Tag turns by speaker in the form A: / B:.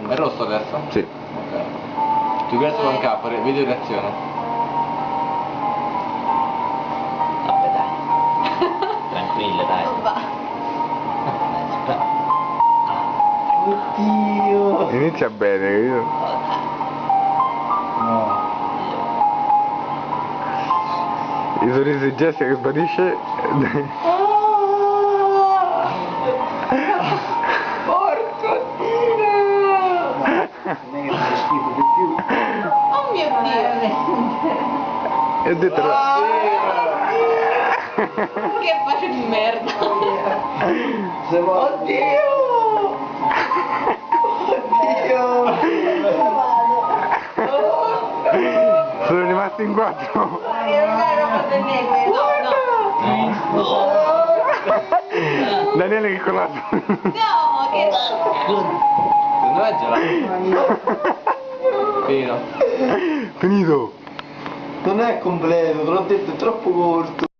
A: È rosso adesso?
B: Sì.
A: Ok. Tu verso con K, video reazione.
C: Vabbè dai. Tranquilla dai.
D: Oddio.
B: Inizia bene, capito?
D: No.
B: I sorrisi di Jessica che svanisce.
A: Porco Dio!
D: Non è che fai schifo di più.
E: Oh mio Dio!
B: E ho detto...
E: Che faccio di merda!
D: Se vuoi.
A: Oddio!
B: Sono rimasti in quattro. Daniele che colato.
E: No, che...
A: Secondo me è gelato. Fino.
B: Finito.
D: Non è completo, te l'ho detto, è troppo corto.